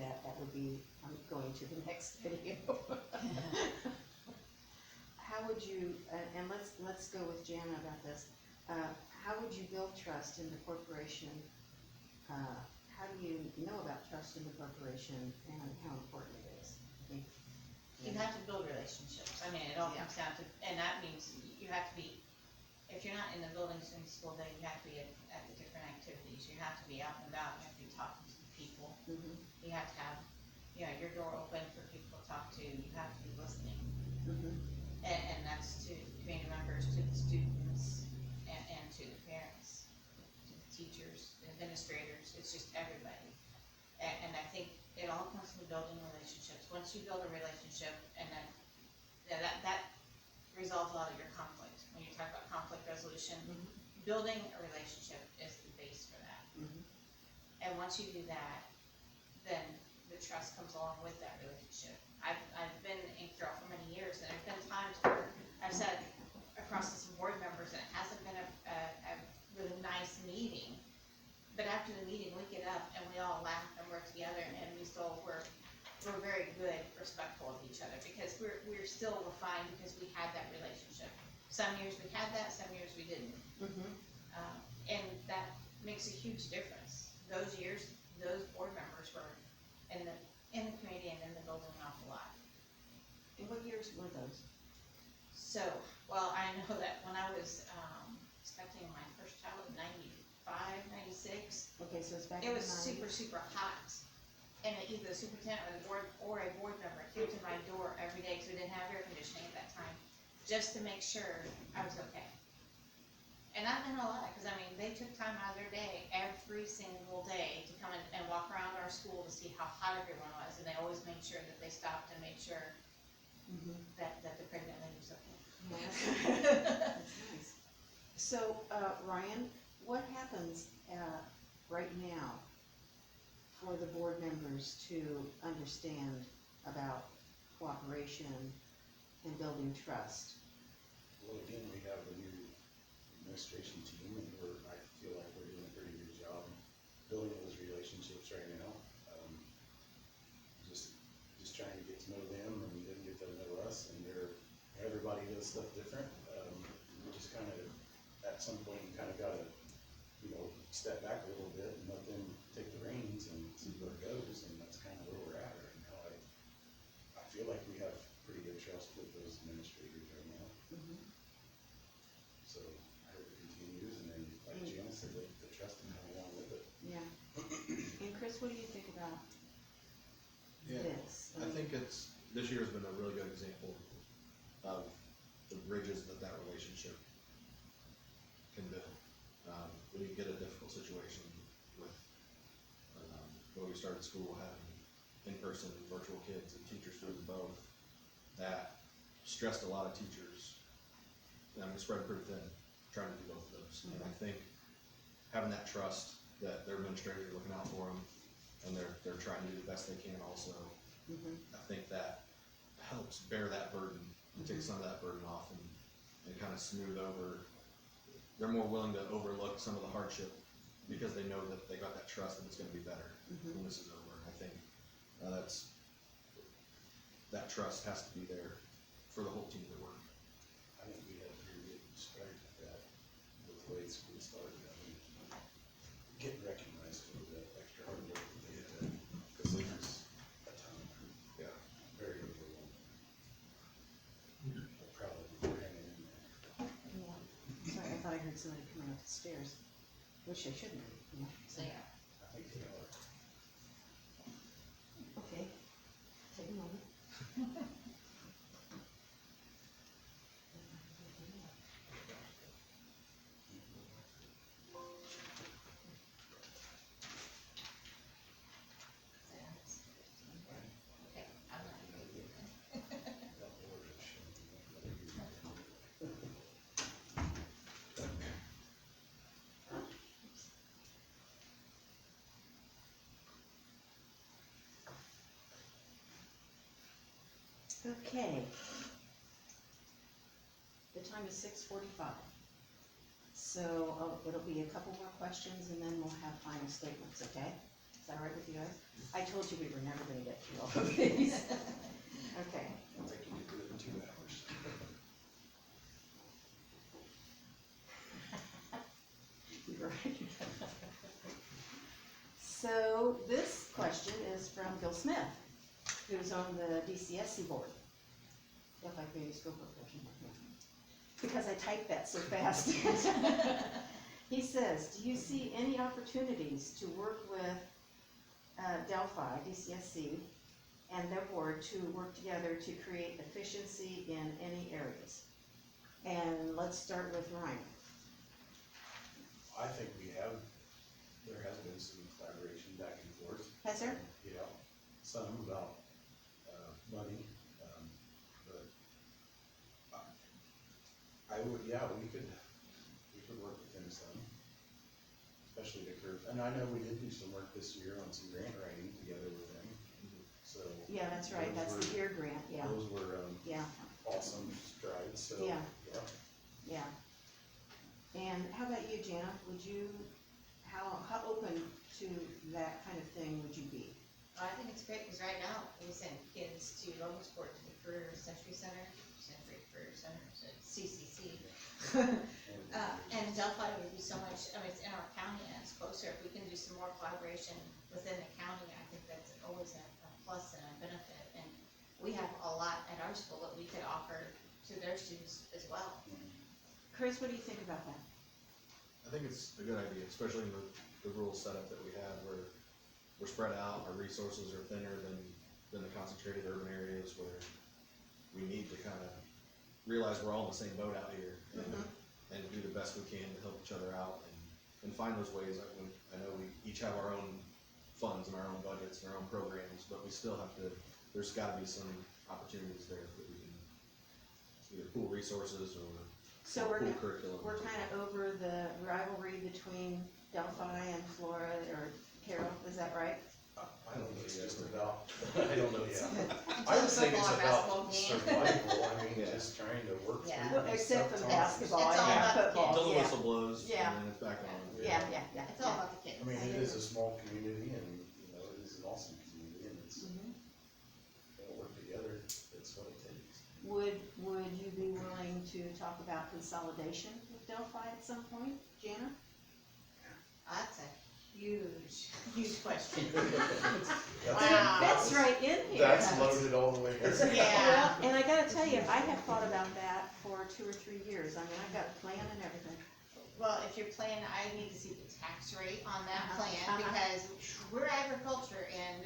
that, that would be, I'm going to the next video. How would you, and let's go with Jana about this, how would you build trust in the corporation? How do you know about trust in the corporation and how important it is? I think, You have to build relationships. I mean, it all comes down to, and that means you have to be, if you're not in the buildings during the school day, you have to be at the different activities. You have to be out and about, you have to be talking to the people. Mhm. You have to have, your door open for people to talk to. You have to be listening. Mhm. And that's to the community members, to the students, and to the parents, to the teachers, the administrators. It's just everybody. And I think it all comes from building relationships. Once you build a relationship, and then that resolves a lot of your conflict. When you talk about conflict resolution, Mhm. building a relationship is the base for that. Mhm. And once you do that, then the trust comes along with that relationship. I've been in Carroll for many years, and there's been times where I've sat across to some board members, and it hasn't been a really nice meeting. But after the meeting, we get up and we all laugh and we're together, and we're very good, respectful of each other, because we're still refined because we had that relationship. Some years we had that, some years we didn't. Mhm. And that makes a huge difference. Those years, those board members were in the community and in the building an awful lot. And what years were those? So, well, I know that when I was expecting my first child in 95, 96, Okay, so it's back it in the was 90s. super, super hot. And either the superintendent or a board member came to my door every day, because we didn't have air conditioning at that time, just to make sure I was okay. And that meant a lot, because I mean, they took time out of their day every single day to come in and walk around our school to see how hot everyone was, and they always made sure that they stopped and made sure Mhm. that the pregnant lady was okay. Yeah, that's nice. So, Ryan, what happens, right now for the board members to understand about cooperation and building trust? Well, again, we have a new administration team, and I feel like we're doing a pretty good job building those relationships right now. Just trying to get to know them and then get to know us, and everybody does stuff different. We just kind of, at some point, you kind of gotta, step back a little bit and let them take the reins and see where it goes, and that's kind of where we're at right now. I feel like we have pretty good trust with those administrators right now. Mhm. So I hope it continues, and then, like Jana said, the trust can come along with it. Yeah. And Chris, what do you think about Yeah, this? I think this year has been a really good example of the bridges that relationship can build. When you get a difficult situation with, when we started school having in-person and virtual kids and teachers doing both, that stressed a lot of teachers. Spread pretty thin, trying to do both of those. Mhm. And I think having that trust that their administrators are looking out for them, and they're trying to do the best they can also, Mhm. I think that helps bear that burden and take some of that burden off, and kind of smooth over. They're more willing to overlook some of the hardship because they know that they got that trust that it's going to be better Mhm. when this is over. And I think that trust has to be there for the whole team to work. I think we had a pretty good start at that with the way school started. I mean, getting recognized for the extra hard work that they did, because it was a ton. Yeah. Very overwhelming. I'm proud of you for hanging in there. Yeah. Sorry, I thought I heard somebody coming up the stairs, which I shouldn't have, So yeah. I think they are. Okay, take a moment. Okay, I'm not gonna do that. That order is showing whether you're- Okay. The time is 6:45. So, it'll be a couple more questions and then we'll have final statements, okay? Is that all right with you guys? I told you we were never gonna get through all of these. Okay. I think you could do it in 2 hours. You're right. So this question is from Gil Smith, who's on the DCSC board. If I could use go for a question. Because I typed that so fast. He says, do you see any opportunities to work with Delphi, DCSC, and their board to work together to create efficiency in any areas? And let's start with Ryan. I think there has been some collaboration back and forth. Has there? Yeah, some about, money, but I would, we could work with him some, especially the curve, and I know we did do some work this year on some grant writing together with him, so. Yeah, that's right, those that's the were- ear grant, yeah, Those were, yeah, awesome strides, so. Yeah. yeah. And how about you, Jana? Would you, how open to that kind of thing would you be? Well, I think it's great, because right now, we send kids to Logansport to the Career Century Center, so CCC. And Delphi would do so much, I mean, it's in our county and it's closer, if we can do some more collaboration within the county, I think that's always a plus and a benefit. And we have a lot at our school that we could offer to their students as well. Chris, what do you think about that? I think it's a good idea, especially in the rural setup that we have where we're spread out, our resources are thinner than the concentrated urban areas where we need to kind of realize we're all in the same boat out here and do the best we can to help each other out and find those ways. I know we each have our own funds and our own budgets and our own programs, but we still have to, there's gotta be some opportunities there that we can either pool resources or So pool curriculum. we're kind of over the rivalry between Delphi and Flora or Carroll, is that right? I don't know, it's just about, I don't know, I Until would think it's football or basketball about game. survival, I mean, Yeah. just trying to work Yeah. through Well, these except tough for times. basketball It's all and about football, Until the yeah. whistle blows Yeah. and then it's back on. Yeah. It's all about the kids. I mean, it is a small community and, it is an awesome community and it's, Mhm. gonna work together, that's what it takes. Would you be willing to talk about consolidation with Delphi at some point, Jana? That's a huge question. That's- Wow. That's right in here. That's loaded all the way. Yeah. Well, and I gotta tell you, I have thought about that for 2 or 3 years. I mean, I've got a plan and everything. Well, if you're planning, I need to see the tax rate on that Uh-huh, plan, uh-huh. because we're agriculture and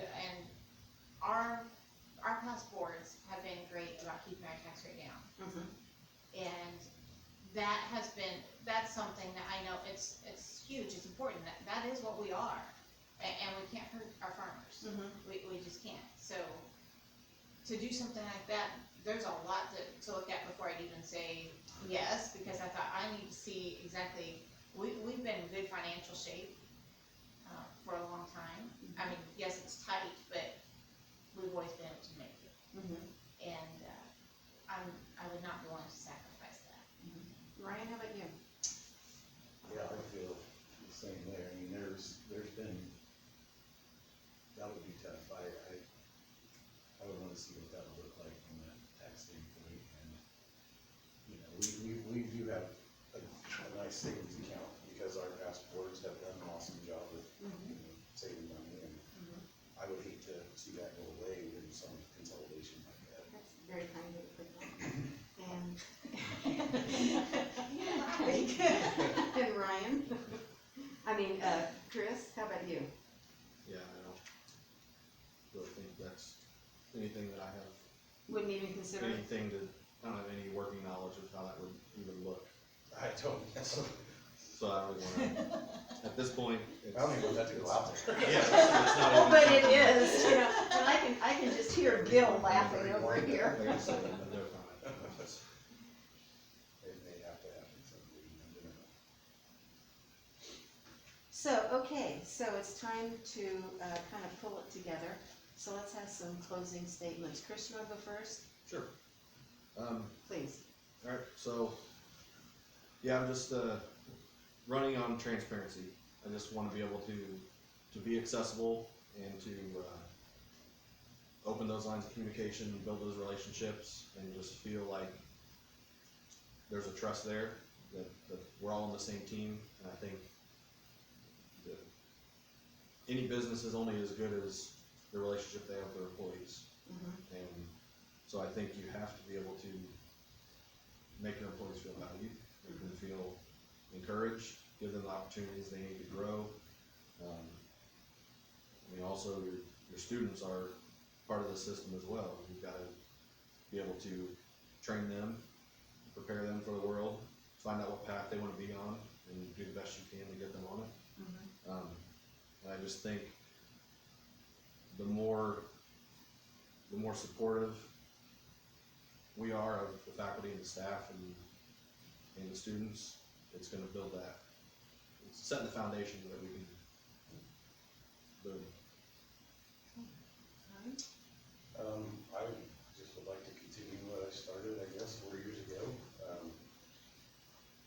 our past boards have been great about keeping our tax rate down. And that's something that I know, it's huge, it's important, that is what we are. And we can't hurt our farmers, we just can't. So, to do something like that, there's a lot to look at before I'd even say yes, because I thought I need to see exactly, we've been in good financial shape, for a long time. I mean, yes, it's tight, but we've always been able to make it. And, I would not be willing to sacrifice that. Ryan, how about you? Yeah, I feel the same way, I mean, there's been, that would be tough, I would wanna see what that would look like from that tax standpoint, and, we do have a nice savings account, because our past boards have done an awesome job with, saving money, and I would hate to see that go away in some consolidation like that. That's very kind of you to put that. And Ryan? I mean, Chris, how about you? Yeah, I don't really think that's anything that I have, Wouldn't even consider it? anything that, I don't have any working knowledge of how that would even look. I don't, So I don't really wanna, at this point, it's. I don't even want that to go out there. Yeah, it's not Oh, even but it something- is, and I can just hear Gil laughing over here. Like I said, no comment. It may have to happen someday, I don't know. So, okay, so it's time to, kind of pull it together. So let's have some closing statements. Chris, you wanna go first? Sure. Please. Alright, so, yeah, I'm just, running on transparency. I just wanna be able to be accessible and to, open those lines of communication, build those relationships, and just feel like there's a trust there, that we're all on the same team, and I think that any business is only as good as the relationship they have with their employees. Mhm. And so I think you have to be able to make your employees feel valued, make them feel encouraged, give them the opportunities they need to grow. I mean, also your students are part of the system as well. You've got to be able to train them, prepare them for the world, find out what path they want to be on, and do the best you can to get them on it. Mhm. And I just think the more supportive we are of the faculty and the staff and the students, it's going to build that. It's setting the foundation that we can build. Alright. I just would like to continue what I started, I guess, 4 years ago.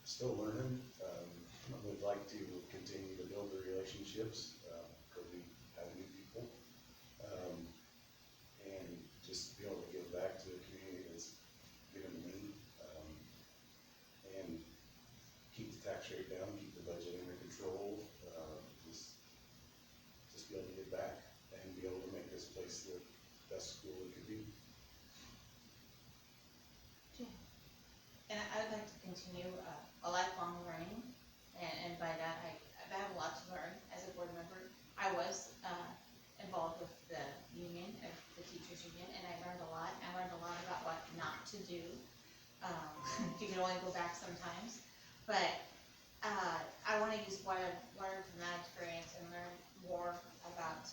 Still learning. I would like to continue to build the relationships, because we have new people. And just be able to give back to the community that's given to me. And keep the tax rate down, keep the budget under control, just be able to give back and be able to make this place the best school it could be. And I would like to continue a lifelong learning, and by that, I have a lot to learn as a board member. I was involved with the union, the teachers union, and I learned a lot. I learned a lot about what not to do. You can only go back sometimes, but I want to use what I've learned from that experience and learn more about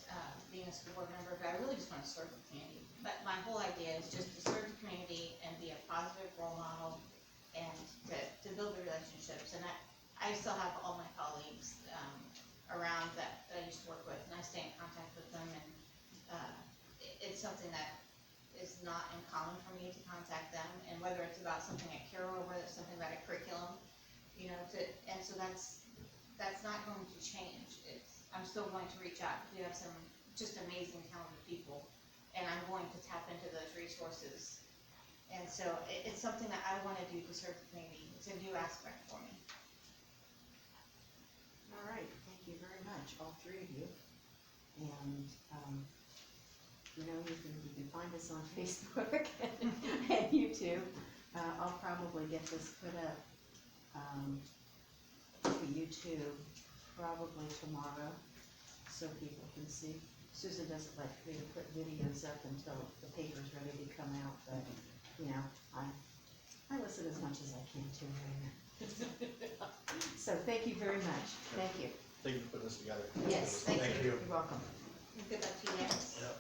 being a school board member, but I really just want to serve the community. But my whole idea is just to serve the community and be a positive role model, and to build the relationships. And I still have all my colleagues around that I used to work with, and I stay in contact with them, and it's something that is not uncommon for me to contact them, and whether it's about something at Carroll or whether it's something about a curriculum, you know, and so that's not going to change. I'm still going to reach out. We have some just amazing, talented people, and I'm going to tap into those resources. And so it's something that I want to do to serve the community. It's a new aspect for me. All right, thank you very much, all three of you. And, you know, you can find us on Facebook and YouTube. I'll probably get this put up, to YouTube probably tomorrow, so people can see. Susan doesn't like me to put videos up until the paper's ready to come out, but, you know, I listen as much as I can to her. So thank you very much. Thank you. Thank you for putting this together. Yes, thank you. Thank you. You're welcome. Good luck to you guys. Yep.